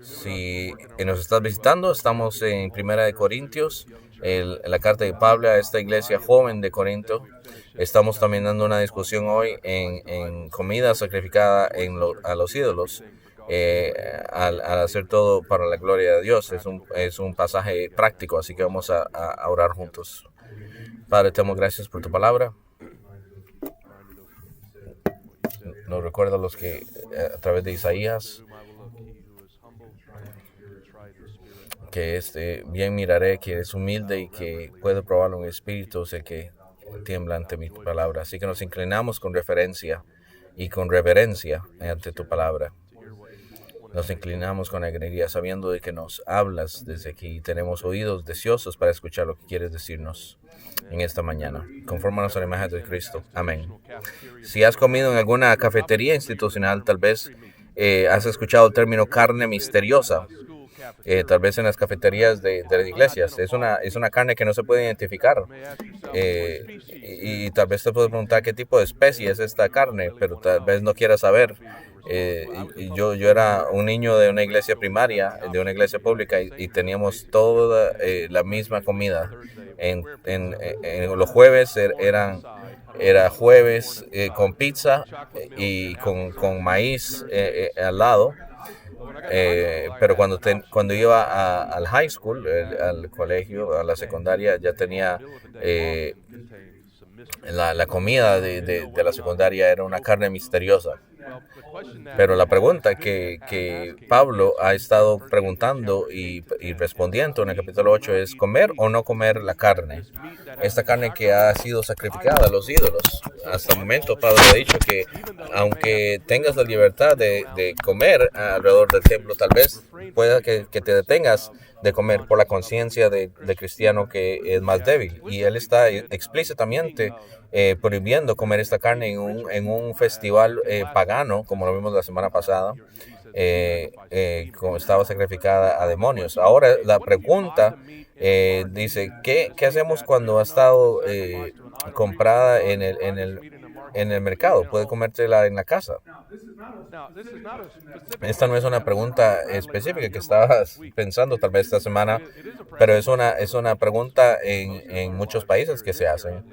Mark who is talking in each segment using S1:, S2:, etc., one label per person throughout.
S1: Si nos estás visitando, estamos en Primera de Corintios, la carta de Pablo a esta iglesia joven de Corinto. Estamos también dando una discusión hoy en comida sacrificada a los ídolos, al hacer todo para la gloria de Dios. Es un pasaje práctico, así que vamos a orar juntos. Padre, te damos gracias por tu palabra. Nos recuerda los que a través de Isaías, que bien miraré que es humilde y que puede probarlo en espíritu, sé que tiembla ante mi palabra. Así que nos inclinamos con referencia y con reverencia ante tu palabra. Nos inclinamos con alegría sabiendo de que nos hablas desde aquí y tenemos oídos deseosos para escuchar lo que quieres decirnos en esta mañana. Confórmanos a la imagen de Cristo. Amén. Si has comido en alguna cafetería institucional, tal vez has escuchado el término carne misteriosa. Tal vez en las cafeterías de las iglesias. Es una carne que no se puede identificar. Y tal vez te puedes preguntar qué tipo de especie es esta carne, pero tal vez no quieras saber. Yo era un niño de una iglesia primaria, de una iglesia pública, y teníamos toda la misma comida. En los jueves era jueves con pizza y con maíz al lado. Pero cuando iba al high school, al colegio, a la secundaria, ya tenía la comida de la secundaria era una carne misteriosa. Pero la pregunta que Pablo ha estado preguntando y respondiendo en el capítulo 8 es: ¿comer o no comer la carne? Esta carne que ha sido sacrificada a los ídolos. Hasta el momento Pablo ha dicho que aunque tengas la libertad de comer alrededor del templo, tal vez pueda que te detengas de comer por la conciencia de cristiano que es más débil. Y él está explícitamente prohibiendo comer esta carne en un festival pagano, como lo vimos la semana pasada, como estaba sacrificada a demonios. Ahora la pregunta dice, ¿qué hacemos cuando ha estado comprada en el mercado? ¿Puede comértela en la casa? Esta no es una pregunta específica que estabas pensando tal vez esta semana, pero es una pregunta en muchos países que se hacen.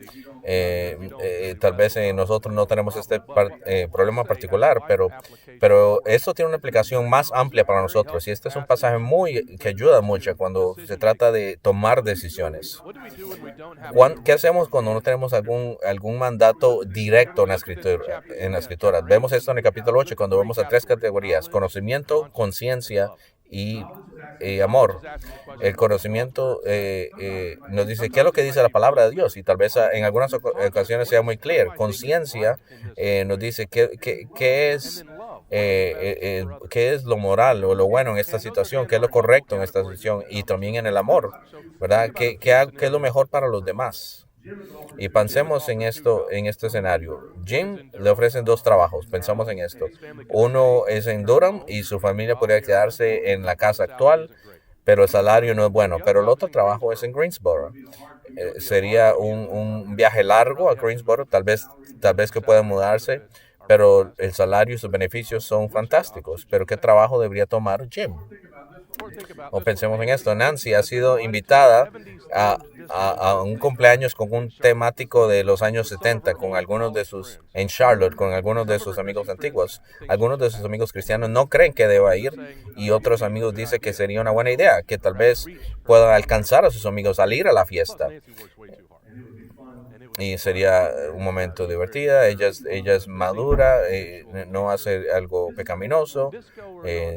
S1: Tal vez nosotros no tenemos problema particular, pero esto tiene una aplicación más amplia para nosotros, y este es un pasaje que ayuda mucho cuando se trata de tomar decisiones. ¿Qué hacemos cuando no tenemos algún mandato directo en la escritura? Vemos esto en el capítulo 8 cuando vemos a tres categorías: conocimiento, conciencia y amor. El conocimiento nos dice qué es lo que dice la palabra de Dios, y tal vez en algunas ocasiones sea muy claro. Conciencia nos dice qué es qué es lo moral o lo bueno en esta situación, qué es lo correcto en esta situación, y también en el amor, ¿verdad? ¿Qué es lo mejor para los demás? Y pensemos en este escenario. Jim le ofrecen dos trabajos. Pensamos en esto. Uno es en Durham y su familia podría quedarse en la casa actual, pero el salario no es bueno. Pero el otro trabajo es en Greensboro. Sería un viaje largo a Greensboro, tal vez que pueda mudarse, pero el salario y sus beneficios son fantásticos. Pero ¿qué trabajo debería tomar Jim? O pensemos en esto: Nancy ha sido invitada a un cumpleaños con un temático de los años 70 en Charlotte, con algunos de sus amigos antiguos. Algunos de sus amigos cristianos no creen que deba ir, y otros amigos dicen que sería una buena idea, que tal vez pueda alcanzar a sus amigos al ir a la fiesta. Y sería un momento divertido. Ella es madura, no hace algo pecaminoso.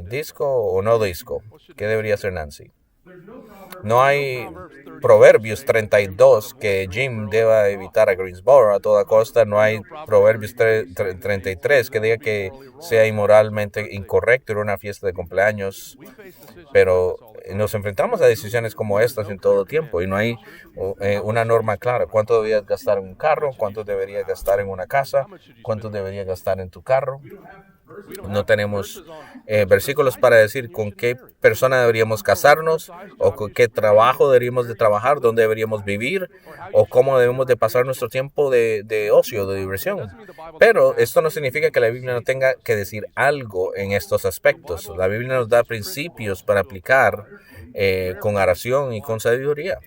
S1: ¿Disco o no disco? ¿Qué debería hacer Nancy? No hay Proverbios 32 que Jim deba evitar a Greensboro a toda costa. No hay Proverbios 33 que diga que sea inmoralmente incorrecto ir a una fiesta de cumpleaños. Pero nos enfrentamos a decisiones como estas en todo tiempo, y no hay una norma clara. ¿Cuánto deberías gastar en un carro? ¿Cuánto deberías gastar en una casa? ¿Cuánto deberías gastar en tu carro? No tenemos versículos para decir con qué persona deberíamos casarnos o con qué trabajo deberíamos de trabajar, dónde deberíamos vivir o cómo debemos de pasar nuestro tiempo de ocio, de diversión. Pero esto no significa que la Biblia no tenga que decir algo en estos aspectos. La Biblia nos da principios para aplicar con oración y con sabiduría.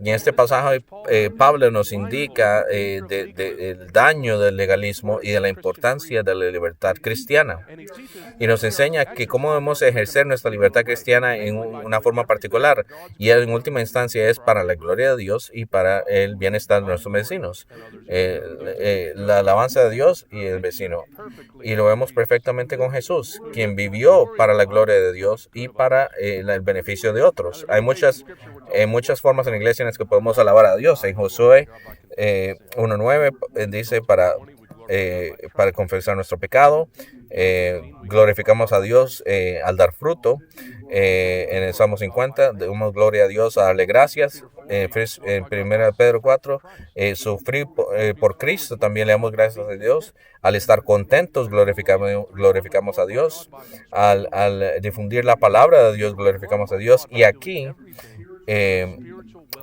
S1: Y en este pasaje Pablo nos indica el daño del legalismo y de la importancia de la libertad cristiana. Y nos enseña que cómo debemos ejercer nuestra libertad cristiana en una forma particular. Y en última instancia es para la gloria de Dios y para el bienestar de nuestros vecinos. La alabanza de Dios y el vecino. Y lo vemos perfectamente con Jesús, quien vivió para la gloria de Dios y para el beneficio de otros. Hay muchas formas en la iglesia en las que podemos alabar a Dios. En Josué 1:9 dice para confesar nuestro pecado. Glorificamos a Dios al dar fruto. En el Salmo 50 damos gloria a Dios a darle gracias. En 1 Pedro 4 sufrir por Cristo, también le damos gracias a Dios. Al estar contentos glorificamos a Dios. Al difundir la palabra de Dios glorificamos a Dios. Y aquí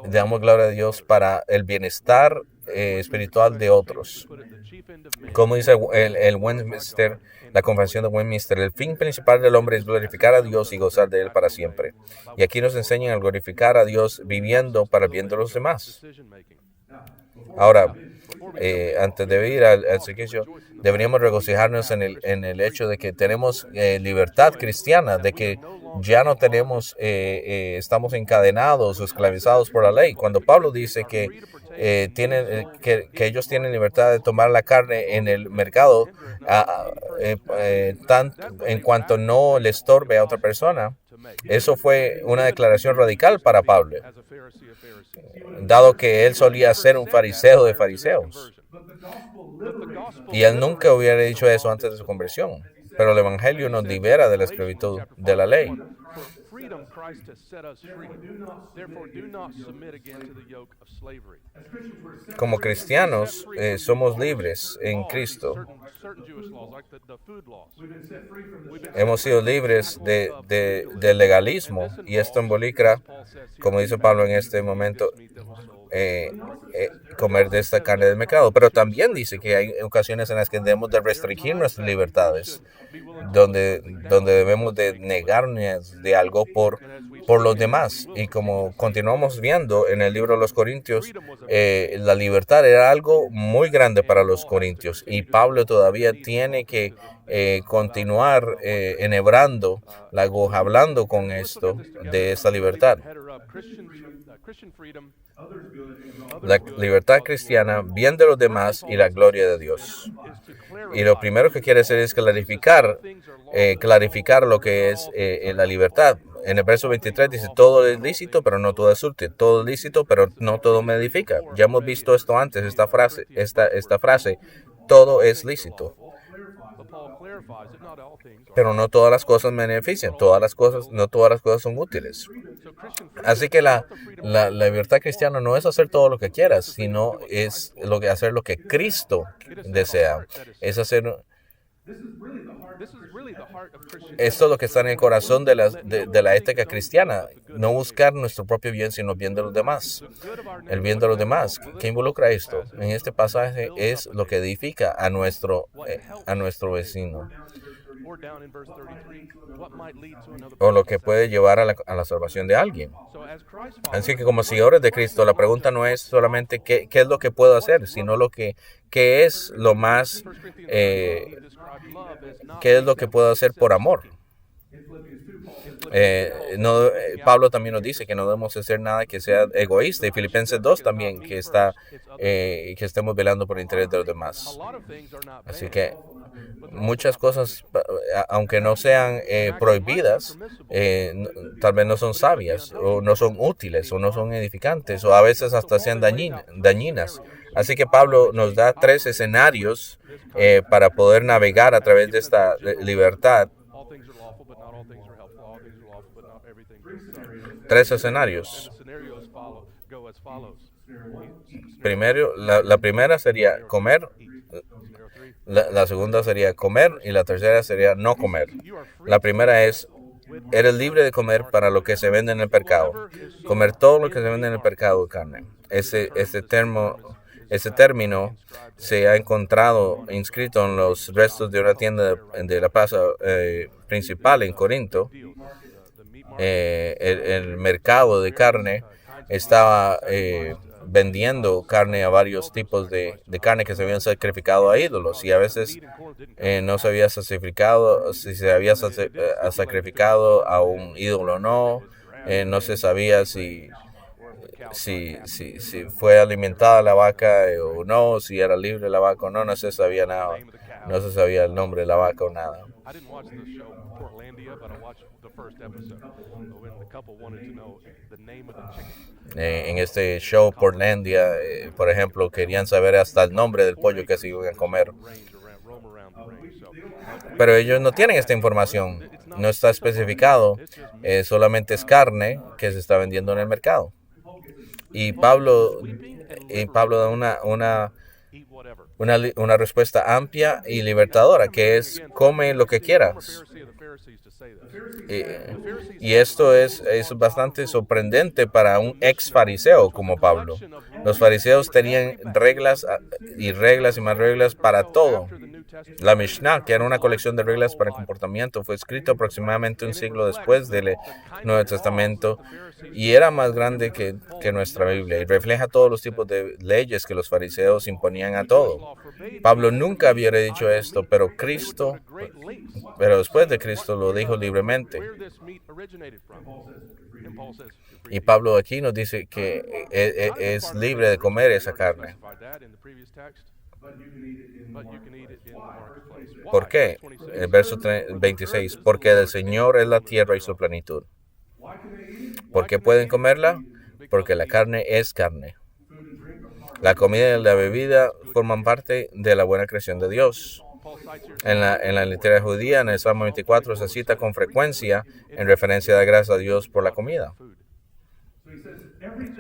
S1: damos gloria a Dios para el bienestar espiritual de otros. Como dice el Westminster, la Convención de Westminster, el fin principal del hombre es glorificar a Dios y gozar de Él para siempre. Y aquí nos enseñan a glorificar a Dios viviendo para el bien de los demás. Ahora, antes de ir al servicio, deberíamos regocijarnos en el hecho de que tenemos libertad cristiana, de que ya no estamos encadenados o esclavizados por la ley. Cuando Pablo dice que ellos tienen libertad de tomar la carne en el mercado, en cuanto no le estorbe a otra persona, eso fue una declaración radical para Pablo, dado que él solía ser un fariseo de fariseos. Y él nunca hubiera dicho eso antes de su conversión. Pero el Evangelio nos libera de la esclavitud de la ley. Como cristianos somos libres en Cristo. Hemos sido libres del legalismo, y esto involucra, como dice Pablo en este momento, comer de esta carne del mercado. Pero también dice que hay ocasiones en las que debemos de restringir nuestras libertades, donde debemos de negarnos de algo por los demás. Y como continuamos viendo en el libro de los Corintios, la libertad era algo muy grande para los corintios, y Pablo todavía tiene que continuar enhebrando la aguja, hablando con esto de esta libertad. La libertad cristiana, bien de los demás y la gloria de Dios. Y lo primero que quiere hacer es clarificar lo que es la libertad. En el verso 23 dice: todo es lícito, pero no todo es útil. Todo es lícito, pero no todo me edifica. Ya hemos visto esto antes, esta frase, todo es lícito, pero no todas las cosas me benefician. No todas las cosas son útiles. Así que la libertad cristiana no es hacer todo lo que quieras, sino es hacer lo que Cristo desea. Es hacer. Esto es lo que está en el corazón de la ética cristiana. No buscar nuestro propio bien, sino el bien de los demás. El bien de los demás. ¿Qué involucra esto? En este pasaje es lo que edifica a nuestro vecino, o lo que puede llevar a la salvación de alguien. Así que como seguidores de Cristo, la pregunta no es solamente qué es lo que puedo hacer, sino qué es lo más, qué es lo que puedo hacer por amor. Pablo también nos dice que no debemos hacer nada que sea egoísta, y Filipenses 2 también, que estemos velando por el interés de los demás. Así que muchas cosas, aunque no sean prohibidas, tal vez no son sabias, o no son útiles, o no son edificantes, o a veces hasta sean dañinas. Así que Pablo nos da 3 escenarios para poder navegar a través de esta libertad. 3 escenarios. Primero, la primera sería comer, la segunda sería comer y la tercera sería no comer. La primera es, eres libre de comer para lo que se vende en el mercado. Comer todo lo que se vende en el mercado de carne. Ese término se ha encontrado inscrito en los restos de una tienda de la plaza principal en Corinto. El mercado de carne estaba vendiendo carne a varios tipos de carne que se habían sacrificado a ídolos, y a veces no se había sacrificado, si se había sacrificado a un ídolo o no. No se sabía si fue alimentada la vaca o no, si era libre la vaca o no. No se sabía nada, no se sabía el nombre de la vaca o nada. En este show Portlandia, por ejemplo, querían saber hasta el nombre del pollo que se iban a comer. Pero ellos no tienen esta información, no está especificado, solamente es carne que se está vendiendo en el mercado. Y Pablo da una respuesta amplia y libertadora, que es: come lo que quieras. Y esto es bastante sorprendente para un ex fariseo como Pablo. Los fariseos tenían reglas y reglas y más reglas para todo. La Mishnah, que era una colección de reglas para el comportamiento, fue escrita aproximadamente un siglo después del Nuevo Testamento y era más grande que nuestra Biblia, y refleja todos los tipos de leyes que los fariseos imponían a todo. Pablo nunca había dicho esto, pero después de Cristo lo dijo libremente. Y Pablo aquí nos dice que es libre de comer esa carne. ¿Por qué? El verso 26, porque del Señor es la tierra y su plenitud. ¿Por qué pueden comerla? Porque la carne es carne. La comida y la bebida forman parte de la buena creación de Dios. En la literatura judía, en el Salmo 24, se cita con frecuencia en referencia a dar gracias a Dios por la comida.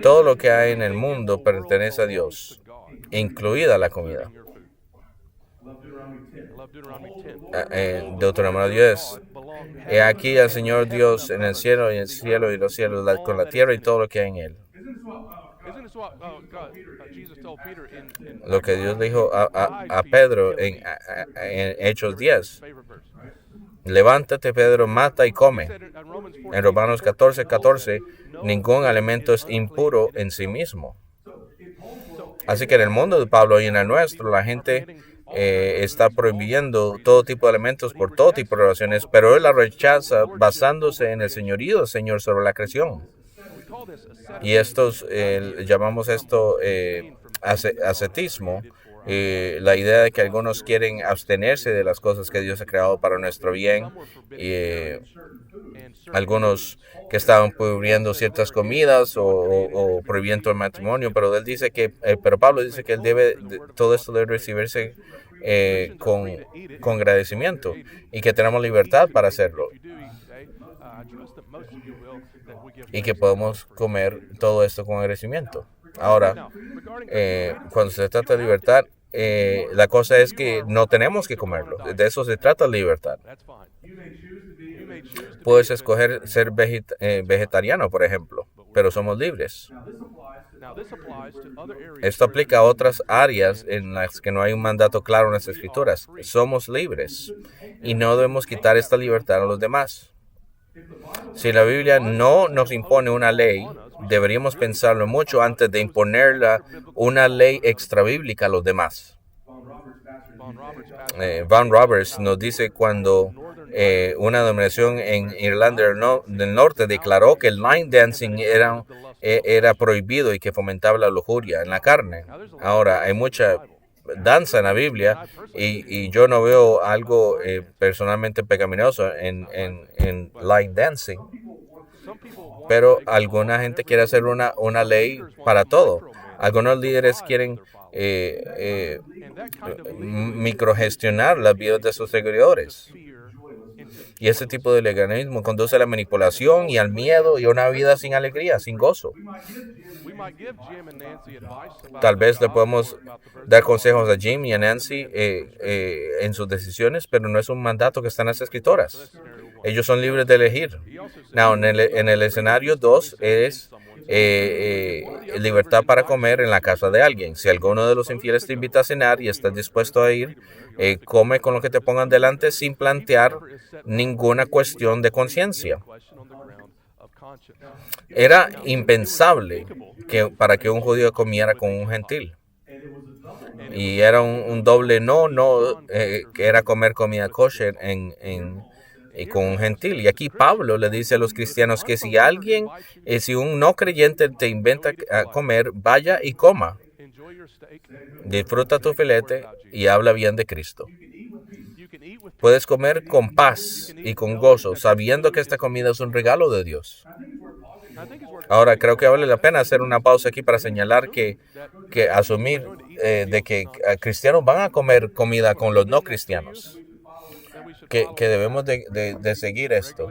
S1: Todo lo que hay en el mundo pertenece a Dios, incluida la comida. Deuteronomio 10. He aquí al Señor Dios en el cielo y los cielos, con la tierra y todo lo que hay en él. Lo que Dios dijo a Pedro en Hechos 10. Levántate, Pedro, mata y come. En Romanos 14:14, ningún alimento es impuro en sí mismo. Así que en el mundo de Pablo y en el nuestro, la gente está prohibiendo todo tipo de alimentos por todo tipo de razones, pero él la rechaza basándose en el señorío del Señor sobre la creación. Y llamamos esto ascetismo. La idea de que algunos quieren abstenerse de las cosas que Dios ha creado para nuestro bien, y algunos que estaban prohibiendo ciertas comidas o prohibiendo el matrimonio, pero Pablo dice que todo esto debe recibirse con agradecimiento y que tenemos libertad para hacerlo y que podemos comer todo esto con agradecimiento. Ahora, cuando se trata de libertad, la cosa es que no tenemos que comerlo. De eso se trata la libertad. Puedes escoger ser vegetariano, por ejemplo, pero somos libres. Esto aplica a otras áreas en las que no hay un mandato claro en las Escrituras. Somos libres y no debemos quitar esta libertad a los demás. Si la Biblia no nos impone una ley, deberíamos pensarlo mucho antes de imponerla una ley extrabíblica a los demás. Van Roberts nos dice cuando una denominación en Irlanda del Norte declaró que el line dancing era prohibido y que fomentaba la lujuria en la carne. Ahora, hay mucha danza en la Biblia y yo no veo algo personalmente pecaminoso en line dancing, pero alguna gente quiere hacer una ley para todo. Algunos líderes quieren microgestionar las vidas de sus seguidores. Y ese tipo de legalismo conduce a la manipulación y al miedo y a una vida sin alegría, sin gozo. Tal vez le podemos dar consejos a Jim y a Nancy en sus decisiones, pero no es un mandato que está en las escritoras. Ellos son libres de elegir. Now, en el escenario 2 es libertad para comer en la casa de alguien. Si alguno de los infieles te invita a cenar y estás dispuesto a ir, come con lo que te pongan delante sin plantear ninguna cuestión de conciencia. Era impensable para que un judío comiera con un gentil. Y era un doble que era comer comida kosher con un gentil. Y aquí Pablo le dice a los cristianos que si un no creyente te inventa a comer, vaya y coma. Disfruta tu filete y habla bien de Cristo. Puedes comer con paz y con gozo, sabiendo que esta comida es un regalo de Dios. Ahora, creo que vale la pena hacer una pausa aquí para señalar que asumir de que cristianos van a comer comida con los no cristianos. Que debemos de seguir esto,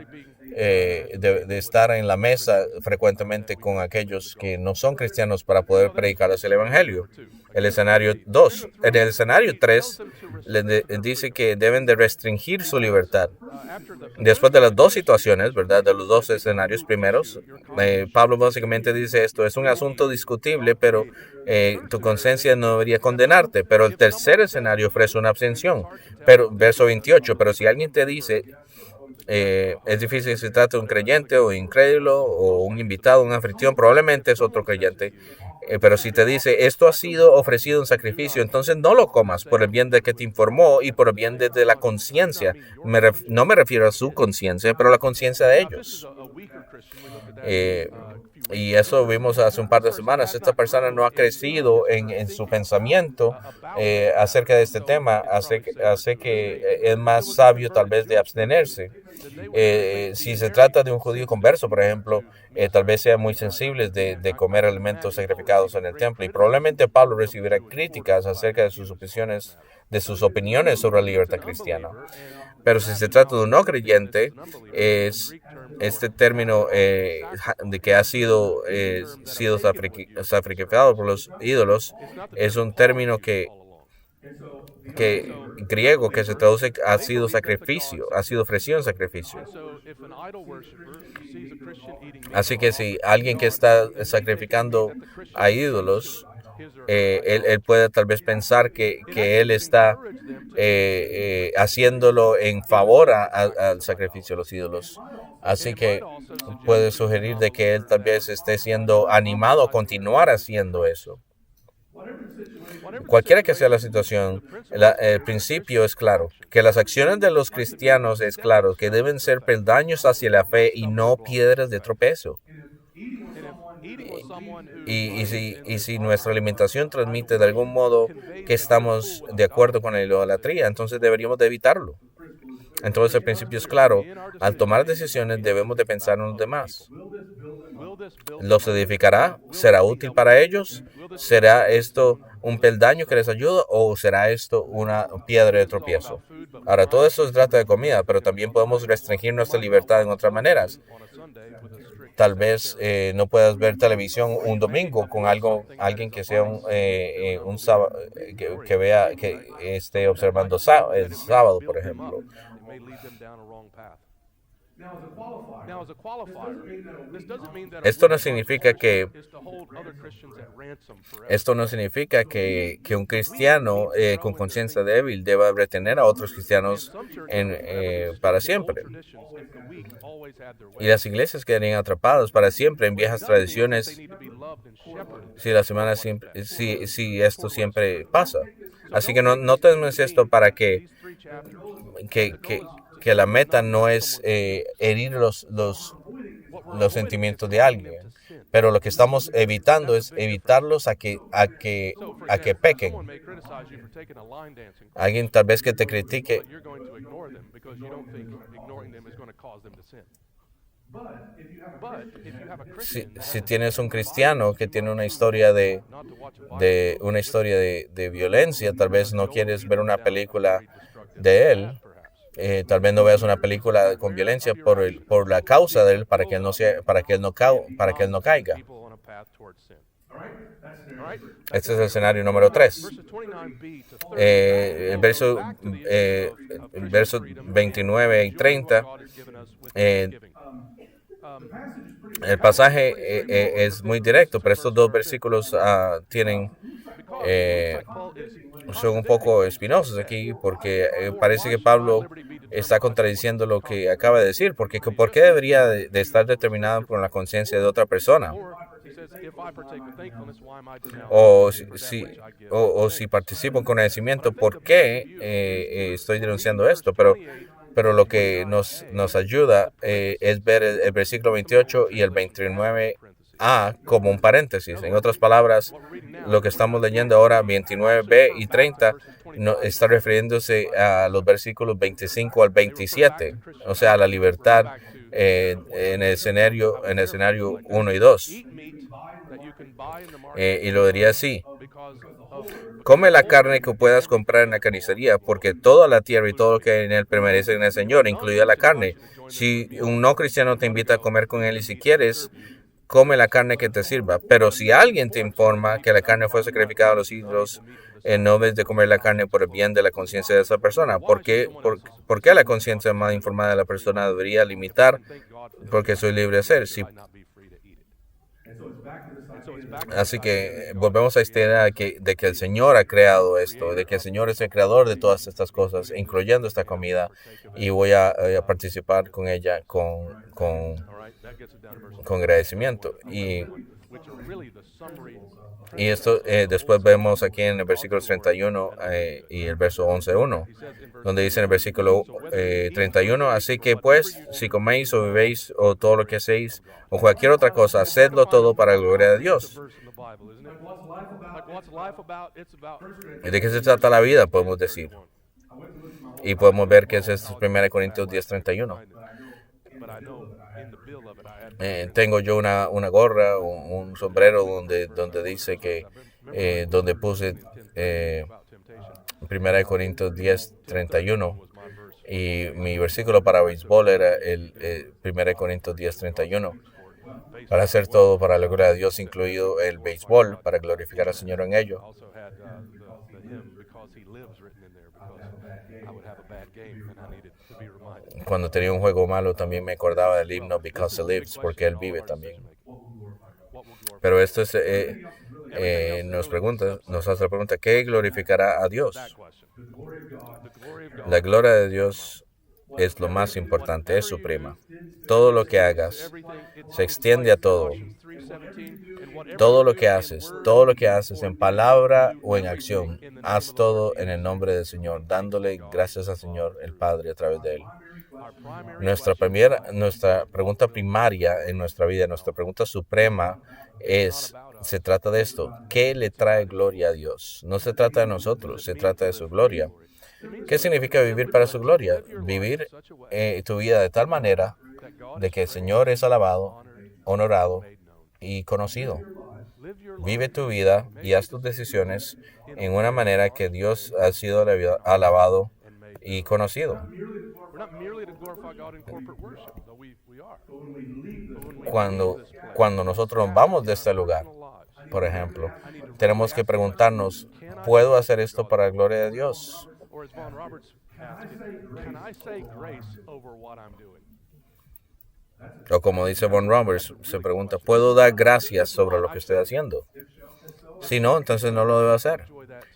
S1: de estar en la mesa frecuentemente con aquellos que no son cristianos para poder predicarles el Evangelio. El escenario 2. En el escenario 3 dice que deben de restringir su libertad. Después de las dos situaciones, ¿verdad? De los dos escenarios primeros, Pablo básicamente dice esto, es un asunto discutible, pero tu conciencia no debería condenarte. Pero el tercer escenario ofrece una abstención. Pero, verso 28, pero si alguien te dice, es difícil si se trata de un creyente o incrédulo o un invitado, un anfitrión, probablemente es otro creyente. Pero si te dice, esto ha sido ofrecido en sacrificio, entonces no lo comas por el bien de que te informó y por el bien de la conciencia. No me refiero a su conciencia, pero a la conciencia de ellos. Y eso vimos hace un par de semanas. Esta persona no ha crecido en su pensamiento acerca de este tema. Hace que es más sabio tal vez de abstenerse. Si se trata de un judío converso, por ejemplo, tal vez sea muy sensible de comer alimentos sacrificados en el templo. Y probablemente Pablo recibirá críticas acerca de sus opiniones sobre la libertad cristiana. Pero si se trata de un no creyente, este término de que ha sido sacrificado por los ídolos es un término griego que se traduce ha sido ofrecido en sacrificio. Así que si alguien que está sacrificando a ídolos, él puede tal vez pensar que él está haciéndolo en favor al sacrificio de los ídolos. Así que puede sugerir de que él tal vez esté siendo animado a continuar haciendo eso. Cualquiera que sea la situación, el principio es claro, que las acciones de los cristianos es claro, que deben ser peldaños hacia la fe y no piedras de tropezo. Y si nuestra alimentación transmite de algún modo que estamos de acuerdo con la idolatría, entonces deberíamos de evitarlo. Entonces el principio es claro, al tomar decisiones debemos de pensar en los demás. ¿Los edificará? ¿Será útil para ellos? ¿Será esto un peldaño que les ayuda o será esto una piedra de tropiezo? Ahora, todo eso se trata de comida, pero también podemos restringir nuestra libertad en otras maneras. Tal vez no puedas ver televisión un domingo con alguien que sea un sábado, que esté observando el sábado, por ejemplo. Esto no significa que un cristiano con conciencia débil deba retener a otros cristianos para siempre. Y las iglesias quedarían atrapadas para siempre en viejas tradiciones si esto siempre pasa. Así que no tenemos esto para que la meta no es herir los sentimientos de alguien, pero lo que estamos evitando es evitarlos a que pequen. Alguien tal vez que te critique. Si tienes un cristiano que tiene una historia de violencia, tal vez no quieres ver una película de él Tal vez no veas una película con violencia por la causa de él para que él no sea, para que él no caiga. Este es el escenario número 3. El verso 29 y 30. El pasaje es muy directo, pero estos dos versículos son un poco espinosos aquí porque parece que Pablo está contradiciendo lo que acaba de decir, porque ¿por qué debería de estar determinado por la conciencia de otra persona? O si participo en conocimiento, ¿por qué estoy denunciando esto? Pero lo que nos ayuda es ver el versículo 28 y el 29a como un paréntesis. En otras palabras, lo que estamos leyendo ahora, 29b y 30, no, está refiriéndose a los versículos 25 al 27, o sea, a la libertad en el escenario 1 y 2. Y lo diría así: come la carne que puedas comprar en la carnicería, porque toda la tierra y todo lo que hay en él permanece en el Señor, incluida la carne. Si un no cristiano te invita a comer con él y si quieres, come la carne que te sirva. Pero si alguien te informa que la carne fue sacrificada a los ídolos, no debes de comer la carne por el bien de la conciencia de esa persona. ¿Por qué la conciencia más informada de la persona debería limitar? Porque soy libre de hacer. Así que volvemos a esta idea de que el Señor ha creado esto, de que el Señor es el creador de todas estas cosas, incluyendo esta comida, y voy a participar con ella con agradecimiento. Y esto después vemos aquí en el versículo 31 y el verso 11.1, donde dice en el versículo 31, así que pues, si coméis o bebéis o todo lo que hacéis o cualquier otra cosa, hacedlo todo para la gloria de Dios. ¿De qué se trata la vida? Podemos decir. Y podemos ver que es 1 Corintios 10:31. Tengo yo una gorra, un sombrero donde dice que, donde puse 1 Corintios 10:31, y mi versículo para béisbol era el 1 Corintios 10:31. Para hacer todo para la gloria de Dios, incluido el béisbol, para glorificar al Señor en ello. Cuando tenía un juego malo, también me acordaba del himno Because He Lives, porque Él vive también. Pero esto es, nos hace la pregunta, ¿qué glorificará a Dios? La gloria de Dios es lo más importante, es suprema. Todo lo que hagas se extiende a todo. Todo lo que haces en palabra o en acción, haz todo en el nombre del Señor, dándole gracias al Señor, el Padre, a través de Él. Nuestra pregunta primaria en nuestra vida, nuestra pregunta suprema se trata de esto: ¿qué le trae gloria a Dios? No se trata de nosotros, se trata de su gloria. ¿Qué significa vivir para su gloria? Vivir tu vida de tal manera de que el Señor es alabado, honorado y conocido. Vive tu vida y haz tus decisiones en una manera que Dios ha sido alabado y conocido. Cuando nosotros vamos de este lugar, por ejemplo, tenemos que preguntarnos, ¿puedo hacer esto para la gloria de Dios? O como dice Von Roberts, se pregunta, ¿puedo dar gracias sobre lo que estoy haciendo? Si no, entonces no lo debo hacer.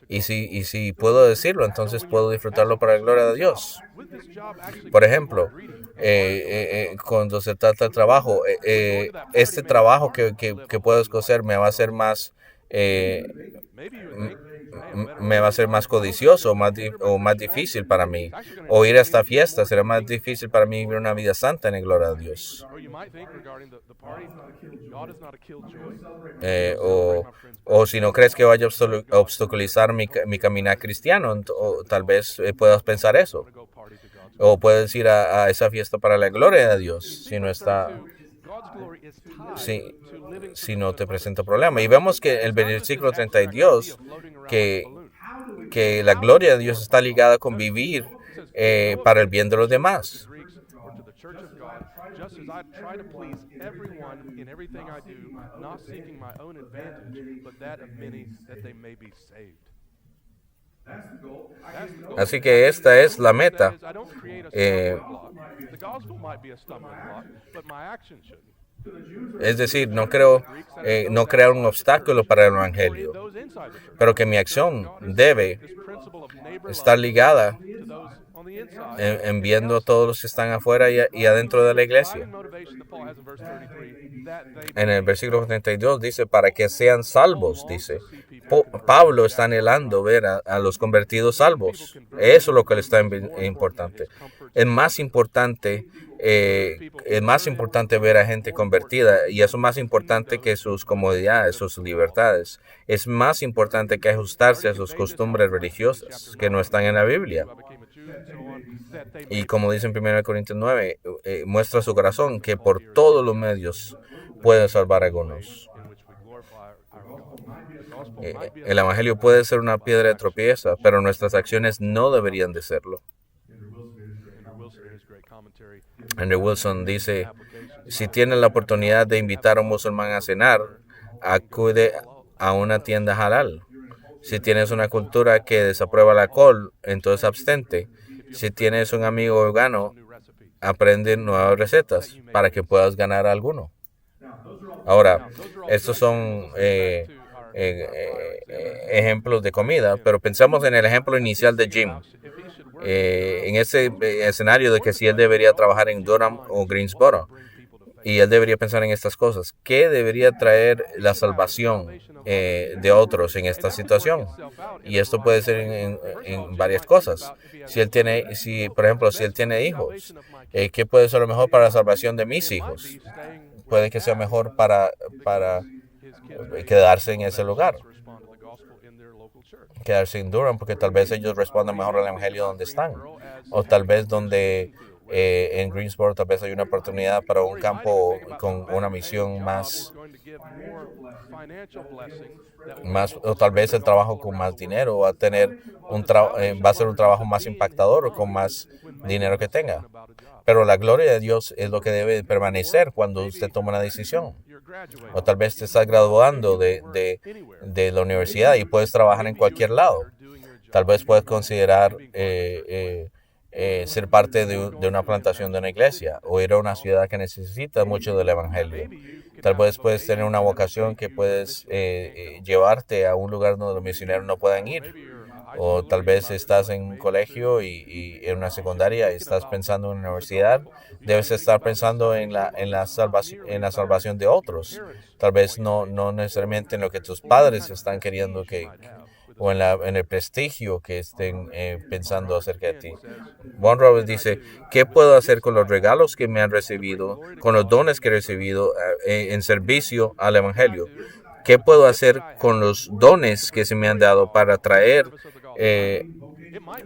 S1: Y si puedo decirlo, entonces puedo disfrutarlo para la gloria de Dios. Por ejemplo, cuando se trata de trabajo, este trabajo que puedo escoger me va a hacer más codicioso o más difícil para mí. O ir a esta fiesta será más difícil para mí vivir una vida santa en la gloria de Dios. O si no crees que vaya a obstaculizar mi caminar cristiano, o tal vez puedas pensar eso. O puedes ir a esa fiesta para la gloria de Dios si no te presenta problema. Y vemos que el versículo 32, que la gloria de Dios está ligada con vivir para el bien de los demás. Así que esta es la meta. Eh, es decir, no crear un obstáculo para el Evangelio, pero que mi acción debe estar ligada en viendo a todos los que están afuera y adentro de la iglesia. En el versículo 32 dice, para que sean salvos, dice. Pablo está anhelando ver a los convertidos salvos. Eso es lo que le está importante. Es más importante ver a gente convertida, y eso es más importante que sus comodidades, sus libertades. Es más importante que ajustarse a sus costumbres religiosas que no están en la Biblia. Y como dice en 1 Corintios 9, muestra su corazón que por todos los medios puede salvar a algunos. El Evangelio puede ser una piedra de tropiezo, pero nuestras acciones no deberían de serlo. Andrew Wilson dice, si tienes la oportunidad de invitar a un musulmán a cenar, acude a una tienda halal. Si tienes una cultura que desaprueba el alcohol, entonces abstente. Si tienes un amigo vegano, aprende nuevas recetas para que puedas ganar alguno. Ahora, estos son ejemplos de comida, pero pensamos en el ejemplo inicial de Jim. En ese escenario de que si él debería trabajar en Durham o Greensboro, y él debería pensar en estas cosas. ¿Qué debería traer la salvación de otros en esta situación? Y esto puede ser en varias cosas. Por ejemplo, si él tiene hijos, ¿qué puede ser lo mejor para la salvación de mis hijos? Puede que sea mejor para quedarse en ese lugar, quedarse en Durham, porque tal vez ellos respondan mejor al Evangelio donde están, o tal vez donde en Greensboro tal vez hay una oportunidad para un campo con una misión más, o tal vez el trabajo con más dinero va a tener va a ser un trabajo más impactador o con más dinero que tenga. Pero la gloria de Dios es lo que debe permanecer cuando usted toma una decisión. O tal vez te estás graduando de la universidad y puedes trabajar en cualquier lado. Tal vez puedes considerar ser parte de una plantación de una iglesia o ir a una ciudad que necesita mucho del Evangelio. Tal vez puedes tener una vocación que puedes llevarte a un lugar donde los misioneros no puedan ir. O tal vez estás en un colegio y en una secundaria y estás pensando en una universidad. Debes estar pensando en la salvación de otros. Tal vez no necesariamente en lo que tus padres están queriendo o en el prestigio que estén pensando acerca de ti. Von Roberts dice, ¿qué puedo hacer con los regalos que me han recibido, con los dones que he recibido en servicio al Evangelio? ¿Qué puedo hacer con los dones que se me han dado para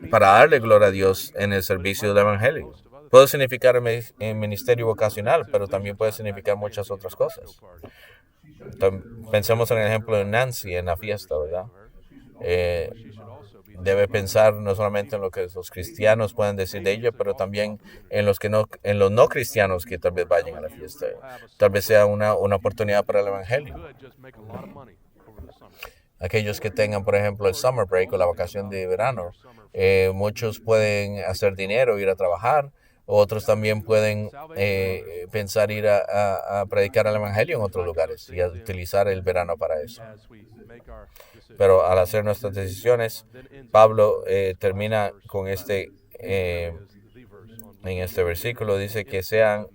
S1: para darle gloria a Dios en el servicio del Evangelio? Puede significar en ministerio vocacional, pero también puede significar muchas otras cosas. Pensemos en el ejemplo de Nancy en la fiesta, ¿verdad? Debe pensar no solamente en lo que los cristianos pueden decir de ella, pero también en los no cristianos que tal vez vayan a la fiesta. Tal vez sea una oportunidad para el Evangelio. Aquellos que tengan, por ejemplo, el summer break o la vacación de verano, muchos pueden hacer dinero, ir a trabajar. Otros también pueden pensar ir a predicar el Evangelio en otros lugares y a utilizar el verano para eso. Pero al hacer nuestras decisiones, Pablo termina con en este versículo, dice que sean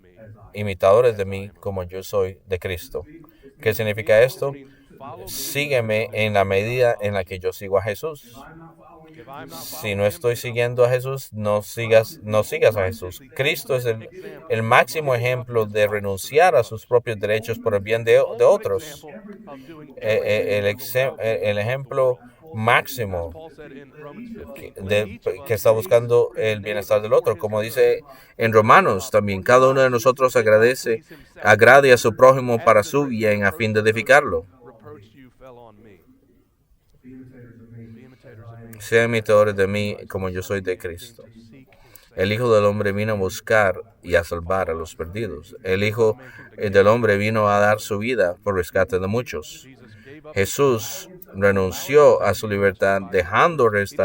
S1: imitadores de mí como yo soy de Cristo. ¿Qué significa esto? Sígueme en la medida en la que yo sigo a Jesús. Si no estoy siguiendo a Jesús, no sigas a Jesús. Cristo es el máximo ejemplo de renunciar a sus propios derechos por el bien de otros. El ejemplo máximo que está buscando el bienestar del otro. Como dice en Romanos, también cada uno de nosotros agrade a su prójimo para su bien a fin de edificarlo. Sean imitadores de mí como yo soy de Cristo. El Hijo del Hombre vino a buscar y a salvar a los perdidos. El Hijo del Hombre vino a dar su vida por rescate de muchos. Jesús renunció a su libertad dejándose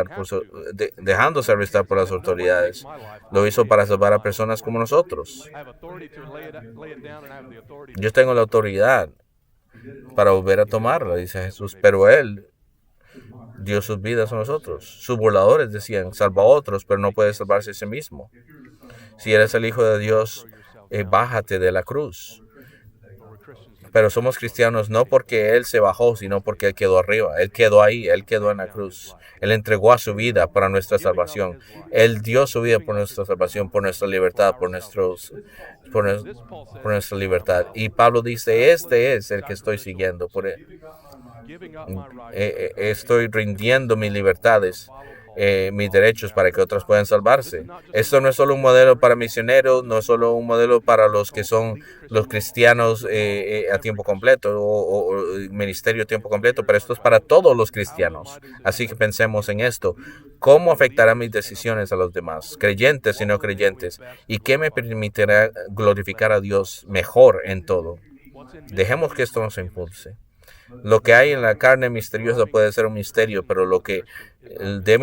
S1: arrestar por las autoridades. Lo hizo para salvar a personas como nosotros. Yo tengo la autoridad para volver a tomarla, dice Jesús, pero Él dio sus vidas a nosotros. Sus burladores decían, salva a otros, pero no puede salvarse a sí mismo. Si eres el Hijo de Dios, bájate de la cruz. Pero somos cristianos no porque Él se bajó, sino porque Él quedó arriba. Él quedó ahí, Él quedó en la cruz. Él entregó a su vida para nuestra salvación. Él dio su vida por nuestra salvación, por nuestra libertad, por nuestra libertad. Y Pablo dice, este es el que estoy siguiendo. Estoy rindiendo mis libertades, mis derechos para que otros puedan salvarse. Esto no es solo un modelo para misioneros, no es solo un modelo para los que son los cristianos a tiempo completo o ministerio a tiempo completo, pero esto es para todos los cristianos. Así que pensemos en esto. ¿Cómo afectará mis decisiones a los demás, creyentes y no creyentes? ¿Y qué me permitirá glorificar a Dios mejor en todo? Dejemos que esto nos impulse. Lo que hay en la carne misteriosa puede ser un misterio, pero lo que debe